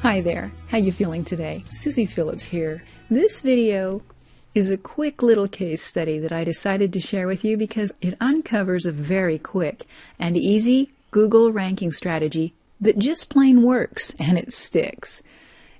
Hi there, how you feeling today? Susie Phillips here. This video is a quick little case study that I decided to share with you because it uncovers a very quick and easy Google ranking strategy that just plain works and it sticks.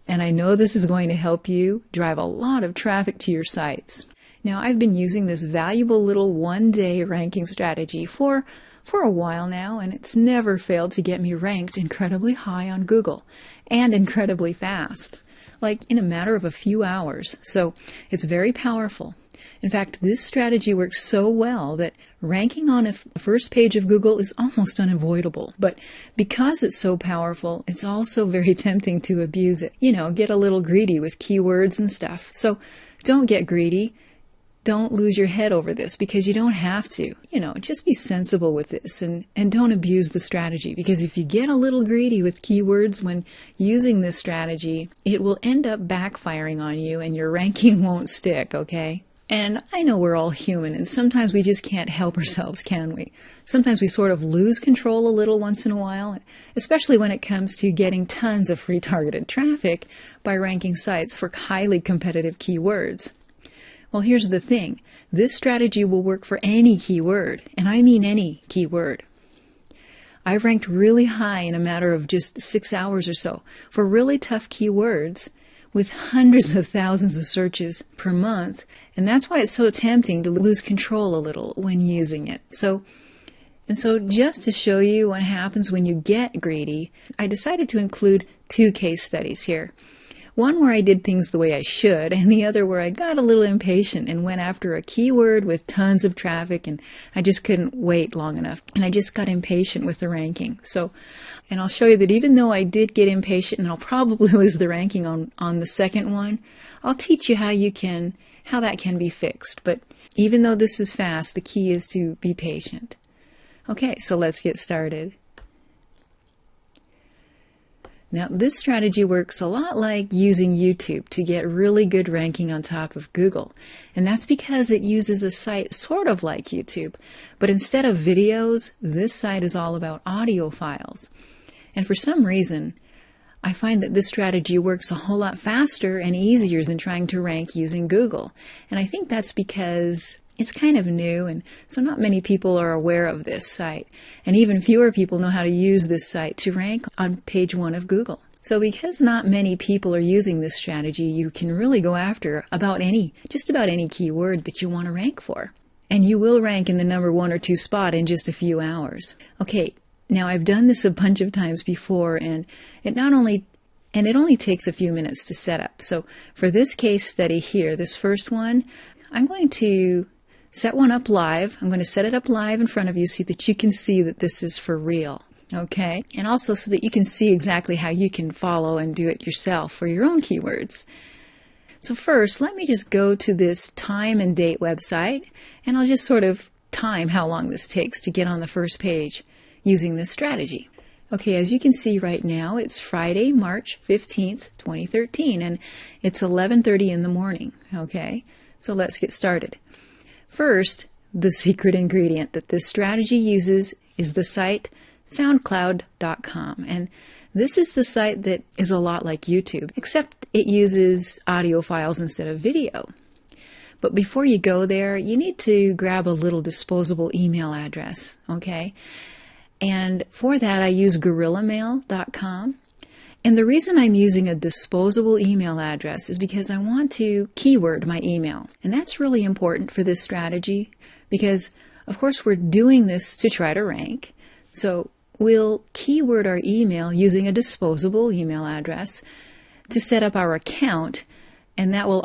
And I know this is going to help you drive a lot of traffic to your sites. Now, I've been using this valuable little one-day ranking strategy for a while now, and it's never failed to get me ranked incredibly high on Google and incredibly fast, like in a matter of a few hours. So it's very powerful. In fact, this strategy works so well that ranking on the first page of Google is almost unavoidable. But because it's so powerful, it's also very tempting to abuse it. You know, get a little greedy with keywords and stuff. So don't get greedy. Don't lose your head over this because you don't have to. You know, just be sensible with this and don't abuse the strategy, because if you get a little greedy with keywords when using this strategy, it will end up backfiring on you and your ranking won't stick, okay? And I know we're all human and sometimes we just can't help ourselves, can we? Sometimes we sort of lose control a little once in a while, especially when it comes to getting tons of free targeted traffic by ranking sites for highly competitive keywords. Well, here's the thing. This strategy will work for any keyword, and I mean any keyword. I've ranked really high in a matter of just 6 hours or so for really tough keywords with hundreds of thousands of searches per month, and that's why it's so tempting to lose control a little when using it. So just to show you what happens when you get greedy, I decided to include two case studies here. One where I did things the way I should, and the other where I got a little impatient and went after a keyword with tons of traffic, and I just couldn't wait long enough. And I just got impatient with the ranking. And I'll show you that even though I did get impatient, and I'll probably lose the ranking on the second one, I'll teach you how that can be fixed. But even though this is fast, the key is to be patient. Okay, so let's get started. Now, this strategy works a lot like using YouTube to get really good ranking on top of Google. And that's because it uses a site sort of like YouTube. But instead of videos, this site is all about audio files. And for some reason, I find that this strategy works a whole lot faster and easier than trying to rank using Google. And I think that's because it's kind of new, and so not many people are aware of this site, and even fewer people know how to use this site to rank on page 1 of Google. So because not many people are using this strategy, you can really go after just about any keyword that you want to rank for. And you will rank in the number 1 or 2 spot in just a few hours. Okay, now I've done this a bunch of times before, and it only takes a few minutes to set up. So for this case study here, this first one, I'm going to set one up live. I'm going to set it up live in front of you so that you can see that this is for real, okay? And also so that you can see exactly how you can follow and do it yourself for your own keywords. So first, let me just go to this time and date website, and I'll just sort of time how long this takes to get on the first page using this strategy. Okay, as you can see right now, it's Friday, March 15th, 2013, and it's 11:30 in the morning, okay? So let's get started. First, the secret ingredient that this strategy uses is the site SoundCloud.com. And this is the site that is a lot like YouTube, except it uses audio files instead of video. But before you go there, you need to grab a little disposable email address, okay? And for that, I use GorillaMail.com. And the reason I'm using a disposable email address is because I want to keyword my email. And that's really important for this strategy because, of course, we're doing this to try to rank. So we'll keyword our email using a disposable email address to set up our account. And that will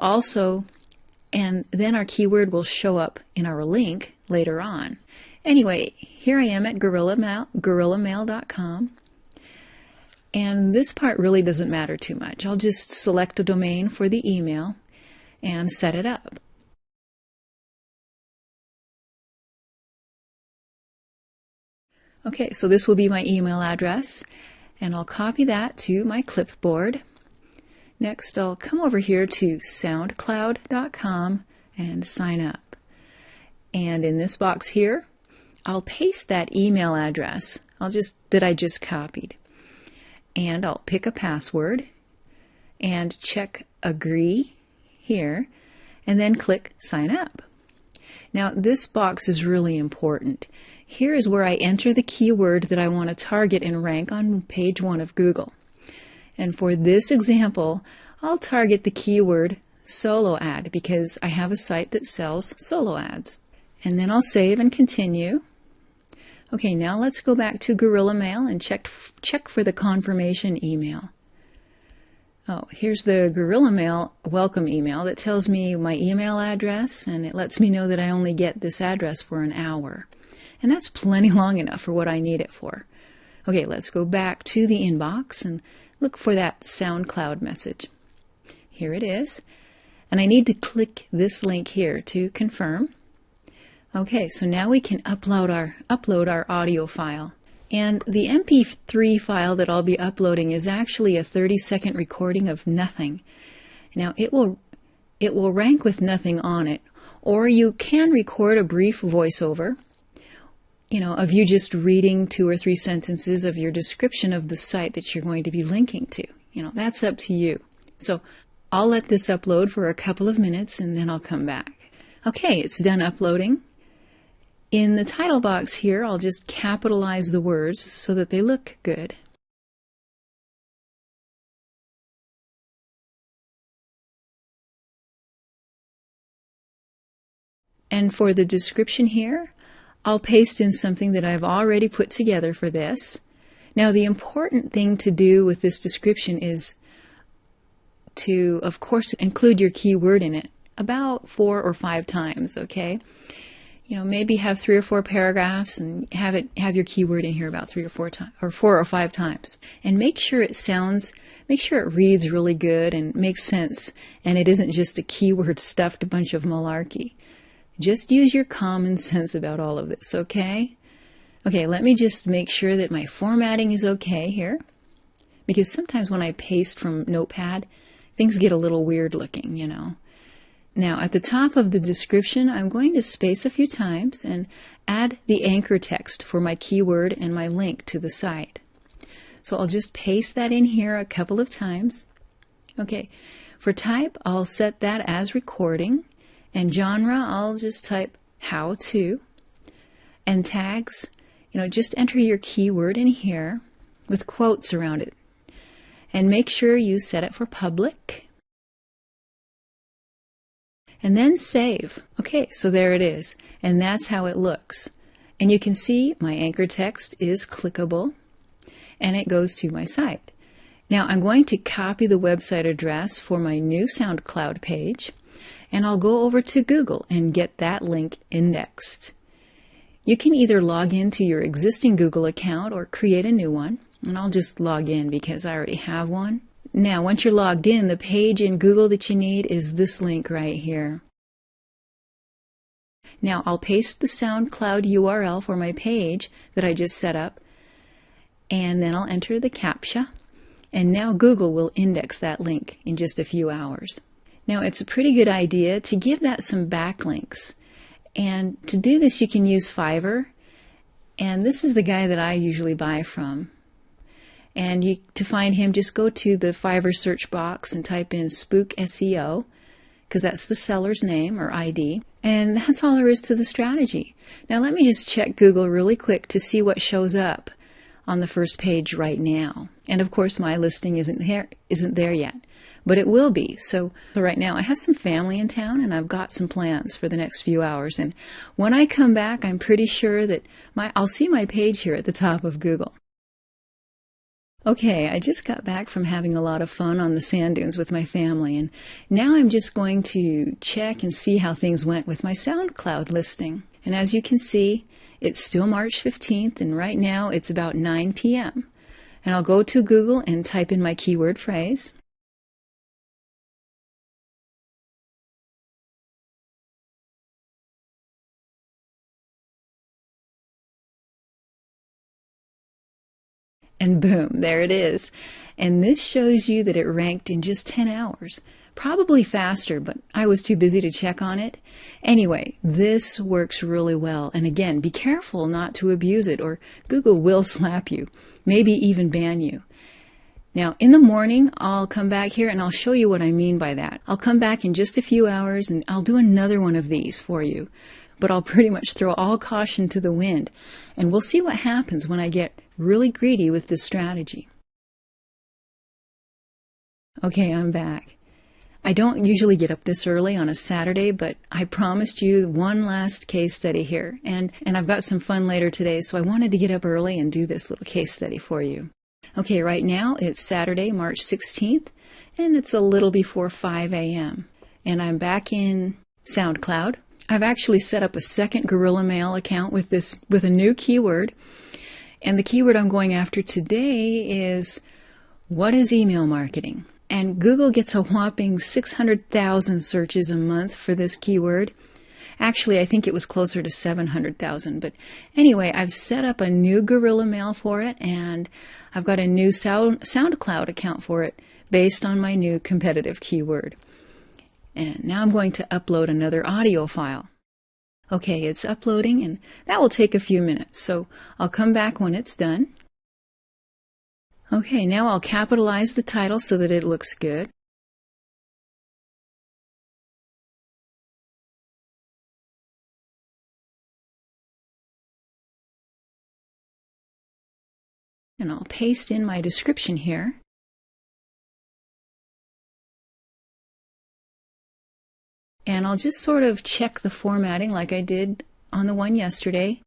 and then our keyword will show up in our link later on. Anyway, here I am at GorillaMail.com. And this part really doesn't matter too much. I'll just select a domain for the email and set it up. Okay, so this will be my email address, and I'll copy that to my clipboard. Next, I'll come over here to SoundCloud.com and sign up. And in this box here, I'll paste that email address that I just copied. And I'll pick a password, and check Agree here, and then click Sign Up. Now this box is really important. Here is where I enter the keyword that I want to target and rank on page 1 of Google. And for this example, I'll target the keyword solo ad because I have a site that sells solo ads. And then I'll save and continue. Okay, now let's go back to Gorilla Mail and check for the confirmation email. Oh, here's the Gorilla Mail welcome email that tells me my email address, and it lets me know that I only get this address for an hour. And that's plenty long enough for what I need it for. Okay, let's go back to the inbox and look for that SoundCloud message. Here it is. And I need to click this link here to confirm. Okay, so now we can upload our audio file. And the MP3 file that I'll be uploading is actually a 30-second recording of nothing. Now it will rank with nothing on it, or you can record a brief voiceover, of you just reading 2 or 3 sentences of your description of the site that you're going to be linking to. That's up to you. So I'll let this upload for a couple of minutes and then I'll come back. Okay, it's done uploading. In the title box here, I'll just capitalize the words so that they look good. And for the description here, I'll paste in something that I've already put together for this. Now, the important thing to do with this description is to, of course, include your keyword in it about 4 or 5 times, okay? Maybe have 3 or 4 paragraphs and have your keyword in here about 3 or 4 times, or 4 or 5 times. And make sure it reads really good and makes sense, and it isn't just a keyword stuffed bunch of malarkey. Just use your common sense about all of this, okay? Okay, let me just make sure that my formatting is okay here, because sometimes when I paste from Notepad, things get a little weird looking, Now, at the top of the description, I'm going to space a few times and add the anchor text for my keyword and my link to the site. So I'll just paste that in here a couple of times. Okay, for type, I'll set that as recording, and genre, I'll just type how to, and tags, just enter your keyword in here with quotes around it. And make sure you set it for public. And then save. Okay, so there it is. And that's how it looks. And you can see my anchor text is clickable and it goes to my site. Now I'm going to copy the website address for my new SoundCloud page, and I'll go over to Google and get that link indexed. You can either log into your existing Google account or create a new one, and I'll just log in because I already have one. Now, once you're logged in, the page in Google that you need is this link right here. Now, I'll paste the SoundCloud URL for my page that I just set up, and then I'll enter the CAPTCHA, and now Google will index that link in just a few hours. Now, it's a pretty good idea to give that some backlinks, and to do this you can use Fiverr, and this is the guy that I usually buy from. And to find him, just go to the Fiverr search box and type in Spook SEO, because that's the seller's name or ID. And that's all there is to the strategy. Now let me just check Google really quick to see what shows up on the first page right now. And of course my listing isn't there yet, but it will be. So right now I have some family in town and I've got some plans for the next few hours. And when I come back, I'm pretty sure that I'll see my page here at the top of Google. Okay, I just got back from having a lot of fun on the sand dunes with my family, and now I'm just going to check and see how things went with my SoundCloud listing. And as you can see, it's still March 15th, and right now it's about 9 p.m. And I'll go to Google and type in my keyword phrase. And boom, there it is. And this shows you that it ranked in just 10 hours. Probably faster, but I was too busy to check on it. Anyway, this works really well. And again, be careful not to abuse it or Google will slap you, maybe even ban you. Now, in the morning, I'll come back here and I'll show you what I mean by that. I'll come back in just a few hours and I'll do another one of these for you. But I'll pretty much throw all caution to the wind. And we'll see what happens when I get really greedy with this strategy. Okay, I'm back. I don't usually get up this early on a Saturday, but I promised you one last case study here. And I've got some fun later today, so I wanted to get up early and do this little case study for you. Okay, right now it's Saturday, March 16th, and it's a little before 5 a.m. And I'm back in SoundCloud. I've actually set up a second Gorilla Mail account with a new keyword. And the keyword I'm going after today is, what is email marketing? And Google gets a whopping 600,000 searches a month for this keyword. Actually, I think it was closer to 700,000. But anyway, I've set up a new Gorilla Mail for it, and I've got a new SoundCloud account for it based on my new competitive keyword. And now I'm going to upload another audio file. Okay, it's uploading, and that will take a few minutes, so I'll come back when it's done. Okay, now I'll capitalize the title so that it looks good. And I'll paste in my description here. And I'll just sort of check the formatting like I did on the one yesterday.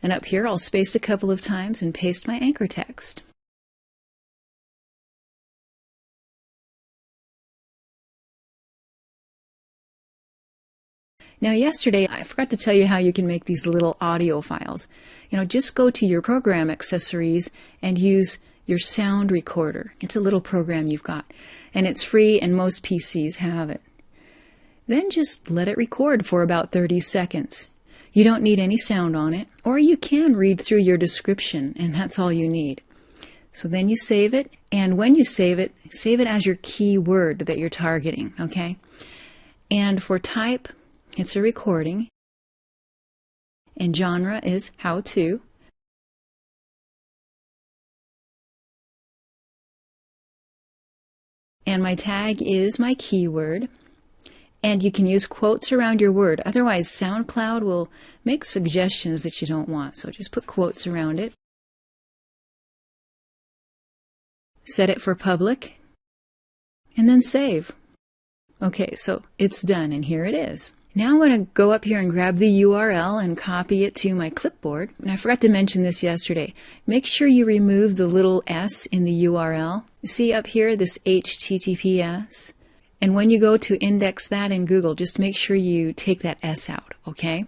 And up here I'll space a couple of times and paste my anchor text. Now yesterday, I forgot to tell you how you can make these little audio files. Just go to your program accessories and use your sound recorder. It's a little program you've got, and it's free and most PCs have it. Then just let it record for about 30 seconds. You don't need any sound on it, or you can read through your description, and that's all you need. So then you save it, and when you save it as your keyword that you're targeting, okay? And for type, it's a recording, and genre is how-to. And my tag is my keyword. And you can use quotes around your word. Otherwise, SoundCloud will make suggestions that you don't want. So just put quotes around it. Set it for public. And then save. Okay, so it's done, and here it is. Now I'm going to go up here and grab the URL and copy it to my clipboard. And I forgot to mention this yesterday. Make sure you remove the little s in the URL. You see up here, this HTTPS? And when you go to index that in Google, just make sure you take that S out, okay?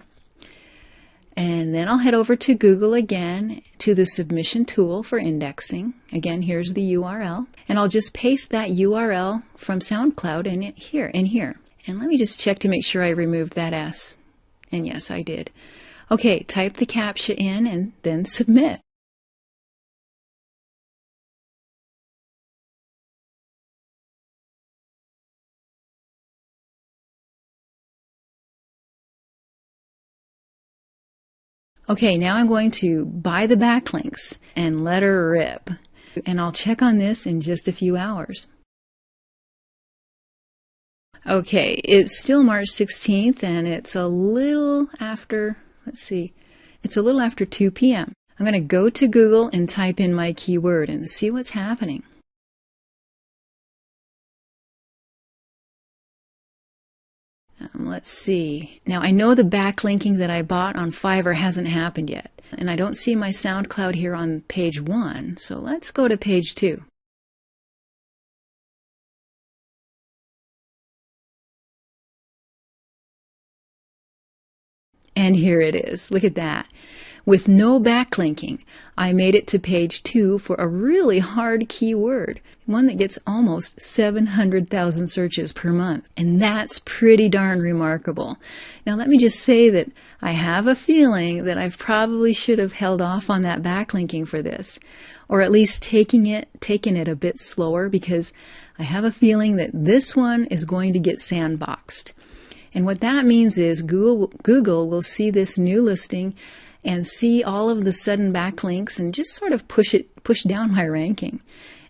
And then I'll head over to Google again, to the submission tool for indexing. Again, here's the URL. And I'll just paste that URL from SoundCloud in here. And let me just check to make sure I removed that S. And yes, I did. Okay, type the CAPTCHA in and then submit. Okay, now I'm going to buy the backlinks and let her rip. And I'll check on this in just a few hours. Okay, it's still March 16th and it's a little after, it's a little after 2 p.m. I'm going to go to Google and type in my keyword and see what's happening. Let's see. Now I know the backlinking that I bought on Fiverr hasn't happened yet. And I don't see my SoundCloud here on page 1, so let's go to page 2. And here it is. Look at that. With no backlinking, I made it to page 2 for a really hard keyword, one that gets almost 700,000 searches per month. And that's pretty darn remarkable. Now let me just say that I have a feeling that I probably should have held off on that backlinking for this, or at least taken it a bit slower, because I have a feeling that this one is going to get sandboxed. And what that means is Google will see this new listing and see all of the sudden backlinks and just sort of push down my ranking.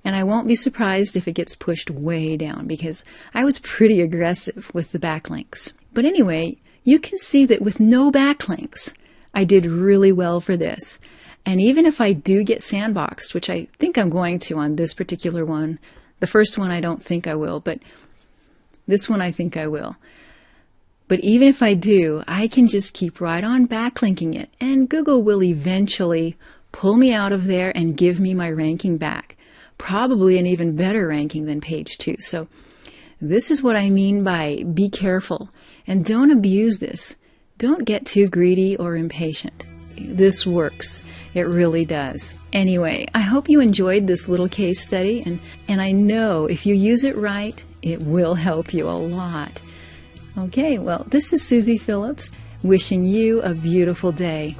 And I won't be surprised if it gets pushed way down because I was pretty aggressive with the backlinks. But anyway, you can see that with no backlinks, I did really well for this. And even if I do get sandboxed, which I think I'm going to on this particular one, the first one I don't think I will, but this one I think I will. But even if I do, I can just keep right on backlinking it, and Google will eventually pull me out of there and give me my ranking back. Probably an even better ranking than page 2. So this is what I mean by be careful and don't abuse this. Don't get too greedy or impatient. This works. It really does. Anyway, I hope you enjoyed this little case study, and I know if you use it right, it will help you a lot. Okay, well, this is Susie Phillips wishing you a beautiful day.